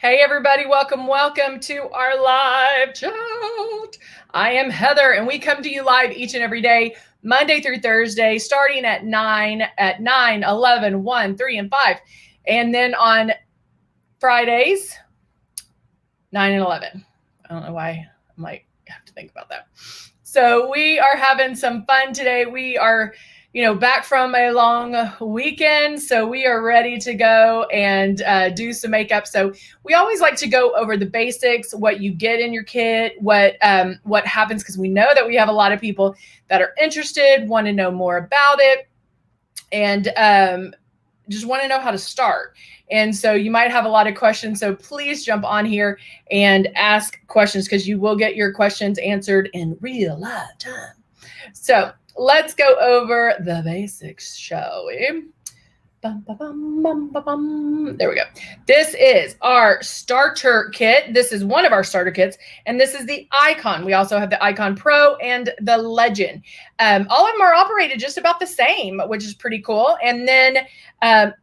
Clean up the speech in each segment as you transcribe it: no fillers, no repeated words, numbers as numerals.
Hey everybody, welcome to our live chat. I am Heather and we come to you live each and every day, Monday through Thursday, starting at 9, 11, 1, 3, and 5. And then on Fridays, 9 and 11. I don't know why I might have to think about that. So we are having some fun today. We are back from a long weekend, so we are ready to go and do some makeup. So we always like to go over the basics, what you get in your kit, what happens, because we know that we have a lot of people that are interested, want to know more about it, and just want to know how to start. And so you might have a lot of questions. So please jump on here and ask questions, because you will get your questions answered in real live time. So let's go over the basics, shall we? Bum, ba, bum, bum, ba, bum. There we go. This is our starter kit. This is one of our starter kits, and this is the Icon. We also have the Icon Pro and the Legend. All of them are operated just about the same, which is pretty cool. And then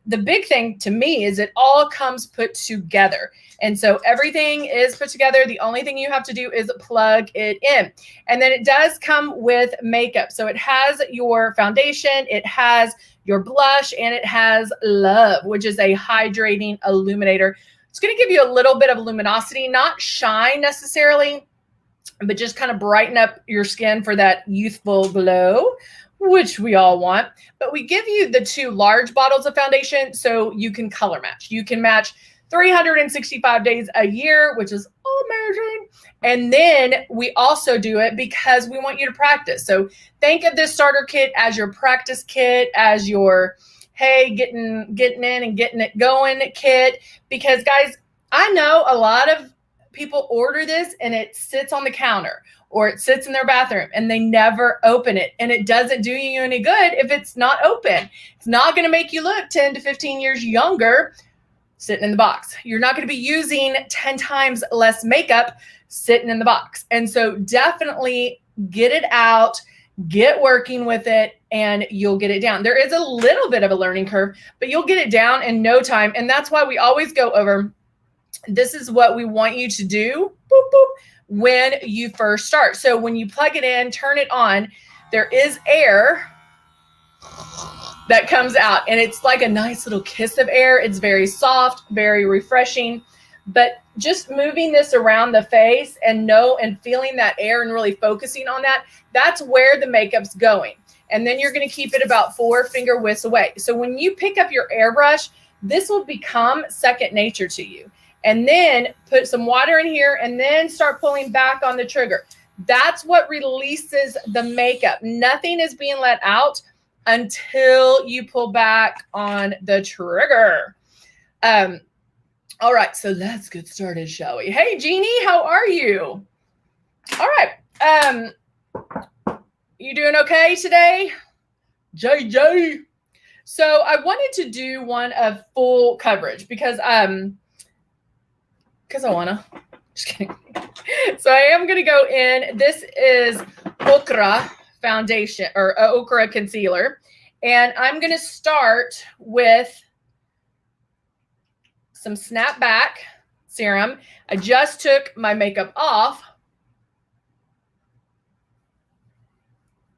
the big thing to me is it all comes put together. And so everything is put together. The only thing you have to do is plug it in. And then it does come with makeup. So it has your foundation, it has your blush, and it has Love, which is a hydrating illuminator. It's going to give you a little bit of luminosity, not shine necessarily, but just kind of brighten up your skin for that youthful glow, which we all want. But we give you the 2 large bottles of foundation so you can color match. You can match 365 days a year, which is amazing. And then we also do it because we want you to practice. So think of this starter kit as your practice kit, as your, hey, getting in and getting it going kit. Because guys, I know a lot of people order this and it sits on the counter or it sits in their bathroom and they never open it. And it doesn't do you any good if it's not open. It's not going to make you look 10 to 15 years younger sitting in the box. You're not going to be using 10 times less makeup sitting in the box. And so definitely get it out, get working with it, and you'll get it down. There is a little bit of a learning curve, but you'll get it down in no time. And that's why we always go over, this is what we want you to do, boop, boop, when you first start. So when you plug it in, turn it on, there is air that comes out, and it's like a nice little kiss of air. It's very soft, very refreshing. But just moving this around the face and feeling that air and really focusing on that, that's where the makeup's going. And then you're going to keep it about 4 finger widths away. So when you pick up your airbrush, this will become second nature to you. And then put some water in here and then start pulling back on the trigger. That's what releases the makeup. Nothing is being let out until you pull back on the trigger. All right, so let's get started, shall we? Hey, Jeannie, how are you? All right. You doing okay today? JJ. So I wanted to do one of full coverage because I want to. Just kidding. So I am going to go in. This is Ochra foundation or Ochra concealer. And I'm going to start with some Snapback serum. I just took my makeup off.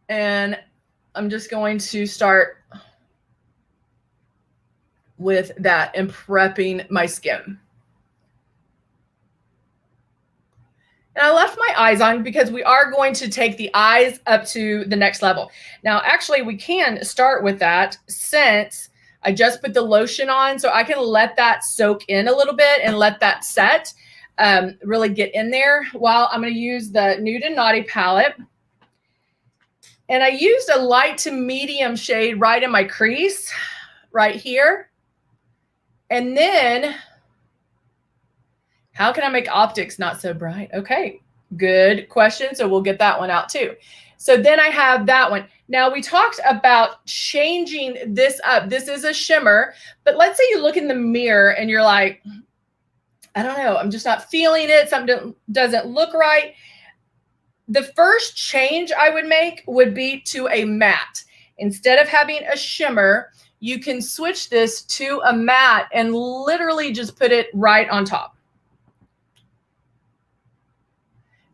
And I'm just going to start with that and prepping my skin. And I left my eyes on because we are going to take the eyes up to the next level. Now, actually, we can start with that since I just put the lotion on, so I can let that soak in a little bit and let that set, really get in there. While I'm going to use the Nude and Naughty palette. And I used a light to medium shade right in my crease, right here. And then, how can I make optics not so bright? Okay, good question. So we'll get that one out too. So then I have that one. Now we talked about changing this up. This is a shimmer, but let's say you look in the mirror and you're like, I don't know, I'm just not feeling it. Something doesn't look right. The first change I would make would be to a matte. Instead of having a shimmer, you can switch this to a matte and literally just put it right on top.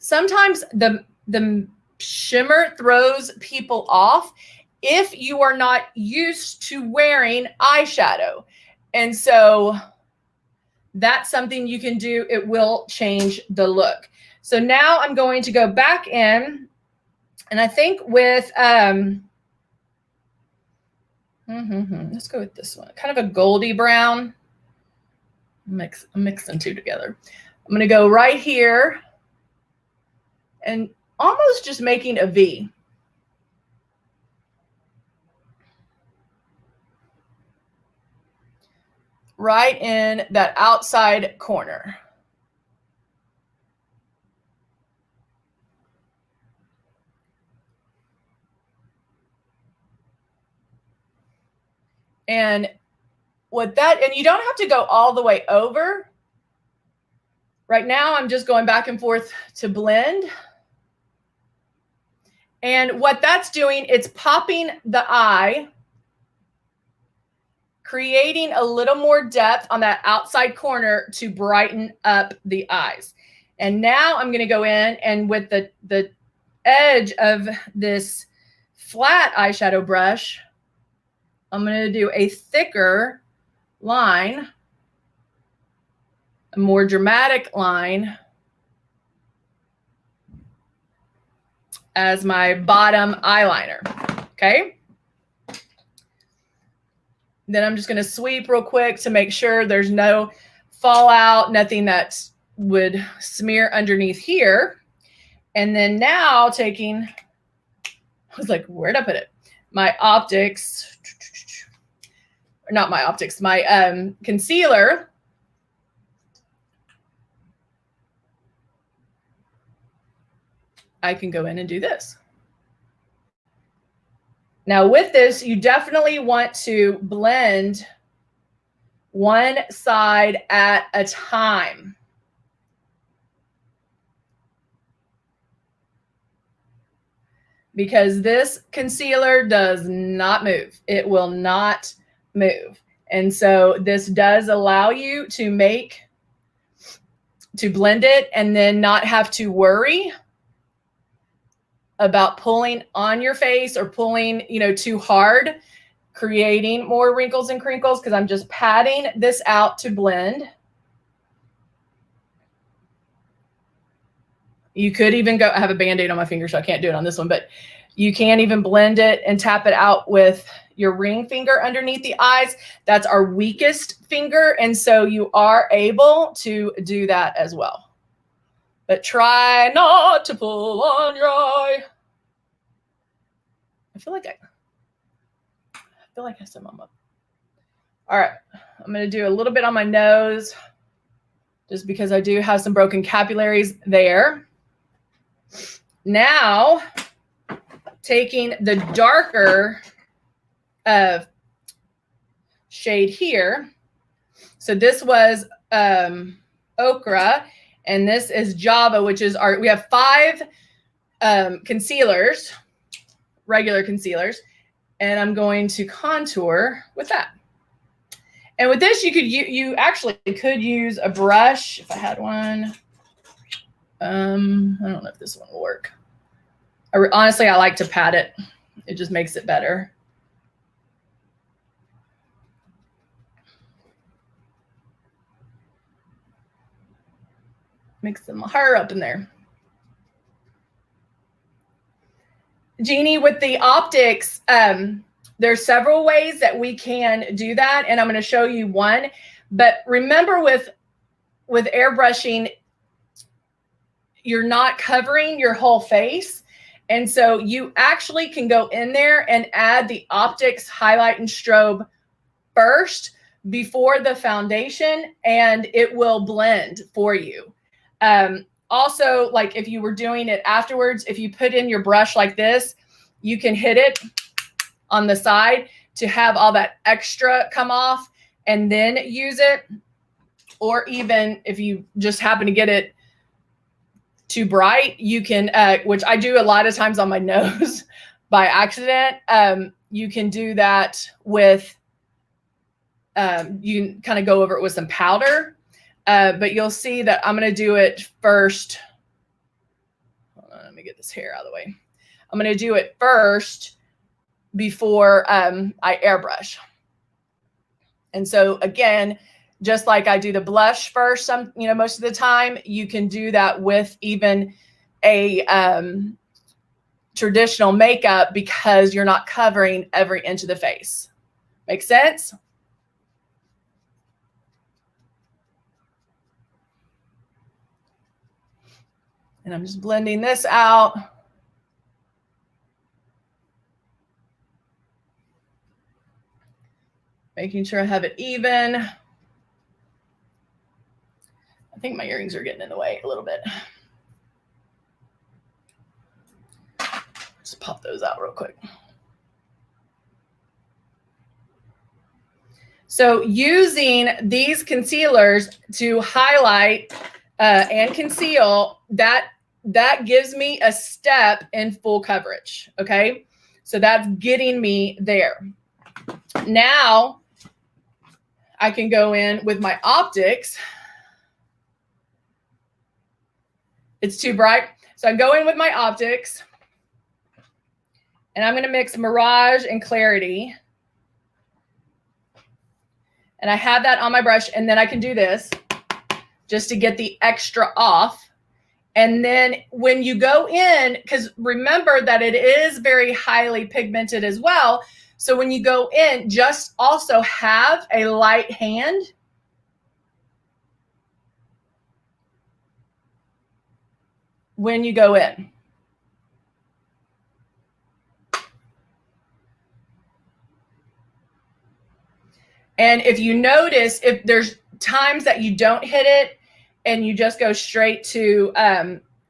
sometimes the shimmer throws people off if you are not used to wearing eyeshadow. And so that's something you can do. It will change the look. So now I'm going to go back in, and I think with, let's go with this one, kind of a goldy brown. I'm mixing two together. I'm going to go right here and almost just making a V. Right in that outside corner. And what that, and you don't have to go all the way over. Right now, I'm just going back and forth to blend. And what that's doing, it's popping the eye, creating a little more depth on that outside corner to brighten up the eyes. And now I'm going to go in, and with the edge of this flat eyeshadow brush, I'm going to do a thicker line, a more dramatic line as my bottom eyeliner. Okay. Then I'm just going to sweep real quick to make sure there's no fallout, nothing that would smear underneath here. And then now taking, I was like, where'd I put it? My optics, not my optics, my concealer. I can go in and do this. Now with this, you definitely want to blend one side at a time. Because this concealer does not move. It will not move. And so this does allow you to blend it and then not have to worry about pulling on your face or pulling, too hard, creating more wrinkles and crinkles, because I'm just patting this out to blend. You could even go, I have a Band-Aid on my finger, so I can't do it on this one, but you can even blend it and tap it out with your ring finger underneath the eyes. That's our weakest finger. And so you are able to do that as well. But try not to pull on your eye. I feel like I said mom up. All right, I'm going to do a little bit on my nose just because I do have some broken capillaries there. Now, taking the darker shade here. So this was Ochre, and this is Java, which is we have 5 concealers, regular concealers, and I'm going to contour with that. And with this, you actually could use a brush if I had one. I don't know if this one will work. Honestly, I like to pat it. It just makes it better. Mix them higher up in there. Jeannie, with the optics, there's several ways that we can do that, and I'm going to show you one. But remember, with airbrushing, you're not covering your whole face. And so you actually can go in there and add the optics highlight and strobe first before the foundation, and it will blend for you. Also, like if you were doing it afterwards, if you put in your brush like this, you can hit it on the side to have all that extra come off and then use it. Or even if you just happen to get it too bright, you can, which I do a lot of times on my nose by accident. You can do that with, you can kind of go over it with some powder. But you'll see that I'm going to do it first me get this hair out of the way. I'm going to do it first before I airbrush. And so again, just like I do the blush first, most of the time, you can do that with even a traditional makeup because you're not covering every inch of the face. Make sense? And I'm just blending this out. Making sure I have it even. I think my earrings are getting in the way a little bit. Just pop those out real quick. So using these concealers to highlight and conceal, that gives me a step in full coverage, okay? So that's getting me there. Now I can go in with my optics. It's too bright. So I go in with my optics and I'm going to mix Mirage and Clarity. And I have that on my brush, and then I can do this just to get the extra off. And then when you go in, because remember that it is very highly pigmented as well. So when you go in, just also have a light hand. When you go in. And if you notice, if there's times that you don't hit it and you just go straight to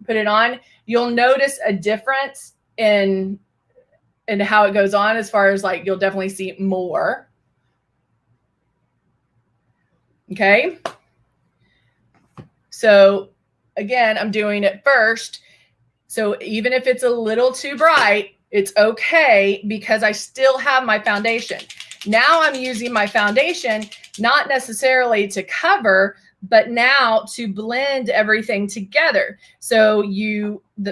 put it on, you'll notice a difference in how it goes on, as far as like you'll definitely see more. Okay. So again, I'm doing it first. So even if it's a little too bright, it's okay because I still have my foundation. Now I'm using my foundation, not necessarily to cover, but now to blend everything together. So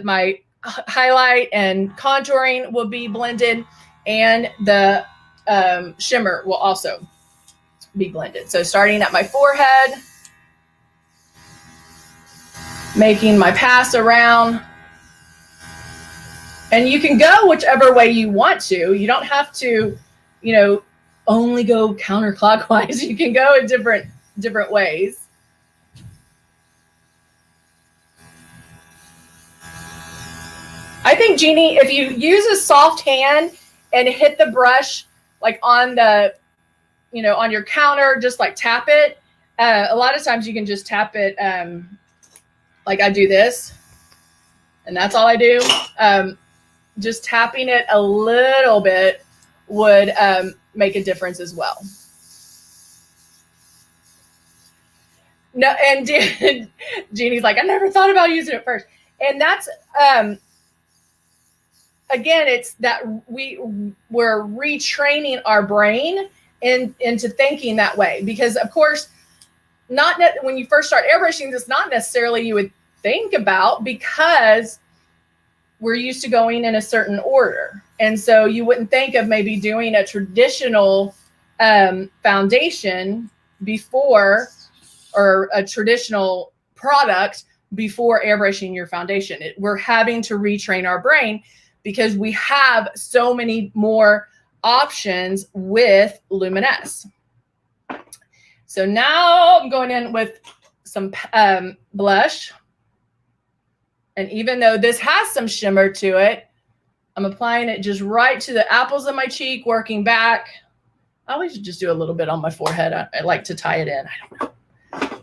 my highlight and contouring will be blended, and the shimmer will also be blended. So starting at my forehead, making my pass around. And you can go whichever way you want to. You don't have to, only go counterclockwise. You can go in different ways. I think, Jeannie, if you use a soft hand and hit the brush like on the, on your counter, just like tap it. A lot of times you can just tap it like I do this, and that's all I do. Just tapping it a little bit would make a difference as well. No, and Jeannie's like, I never thought about using it first. And that's, again, it's that we're retraining our brain into thinking that way. Because, of course, when you first start airbrushing, it's not necessarily you would think about, because we're used to going in a certain order. And so you wouldn't think of maybe doing a traditional foundation before, or a traditional product before airbrushing your foundation. We're having to retrain our brain because we have so many more options with Luminous. So now I'm going in with some blush. And even though this has some shimmer to it, I'm applying it just right to the apples of my cheek, working back. I always just do a little bit on my forehead. I like to tie it in. I don't know.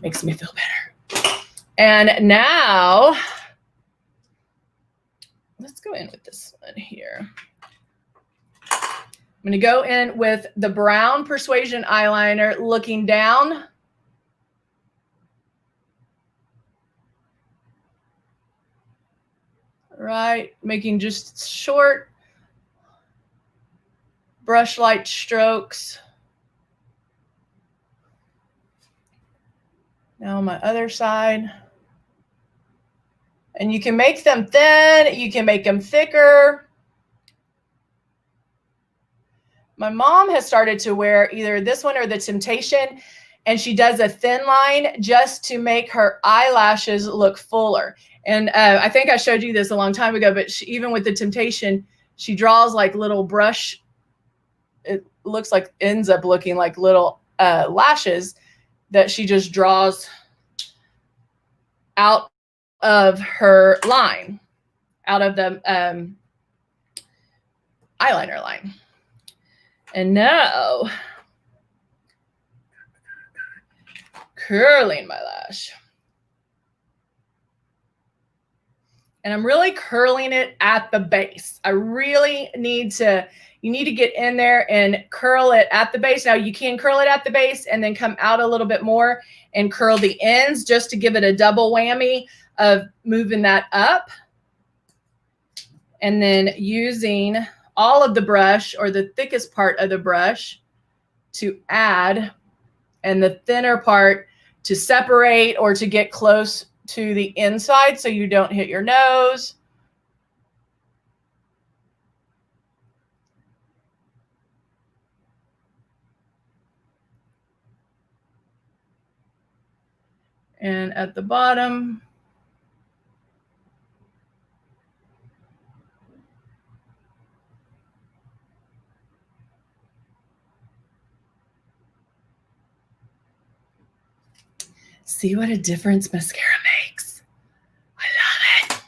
Makes me feel better. And now, let's go in with this one here. I'm going to go in with the brown Persuasion eyeliner, looking down. Right, making just short brush light strokes. Now on my other side. And you can make them thin, you can make them thicker. My mom has started to wear either this one or the Temptation, and she does a thin line just to make her eyelashes look fuller. And I think I showed you this a long time ago, but even with the Temptation, she draws like little brush. It looks like, ends up looking like little lashes that she just draws out of her line, out of the eyeliner line. And now, curling my lash. And I'm really curling it at the base. I really need to, you need to get in there and curl it at the base. Now you can curl it at the base and then come out a little bit more and curl the ends just to give it a double whammy of moving that up. And then using all of the brush or the thickest part of the brush to add, and the thinner part to separate or to get close to the inside so you don't hit your nose. And at the bottom, see what a difference mascara makes. I love it.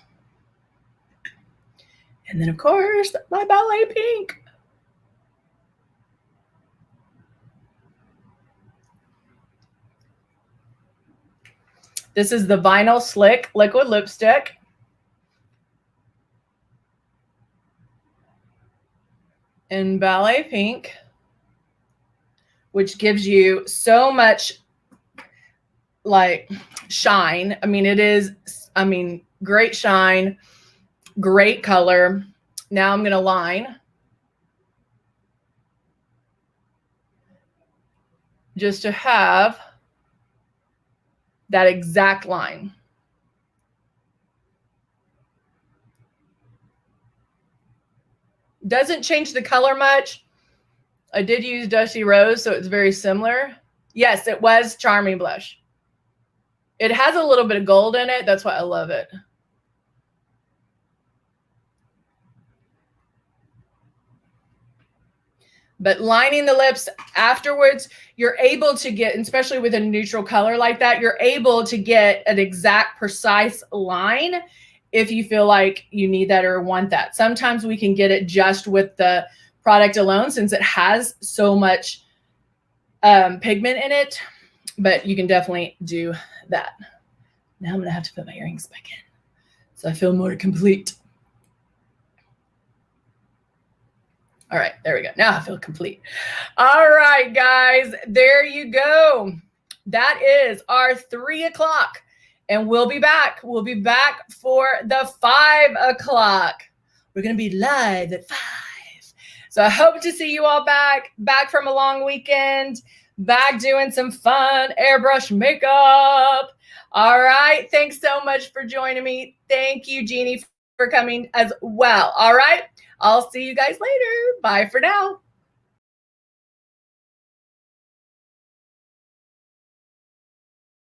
And then, of course, my ballet pink. This is the Vinyl Slick Liquid Lipstick. In ballet pink, which gives you so much like shine. I mean, it is, I mean, great shine, great color. Now I'm going to line. Just to have that exact line. Doesn't change the color much. I did use Dusty Rose, so it's very similar. Yes, it was Charming Blush. It has a little bit of gold in it. That's why I love it. But lining the lips afterwards, you're able to get, especially with a neutral color like that, you're able to get an exact, precise line if you feel like you need that or want that. Sometimes we can get it just with the product alone since it has so much pigment in it, but you can definitely do that. Now I'm going to have to put my earrings back in so I feel more complete. All right, there we go. Now I feel complete. All right, guys, there you go. That is our 3 o'clock, and we'll be back. We'll be back for the 5 o'clock. We're going to be live at 5. So I hope to see you all back from a long weekend, back doing some fun airbrush makeup. All right, thanks so much for joining me. Thank you, Jeannie, for coming as well. All right. I'll see you guys later. Bye for now.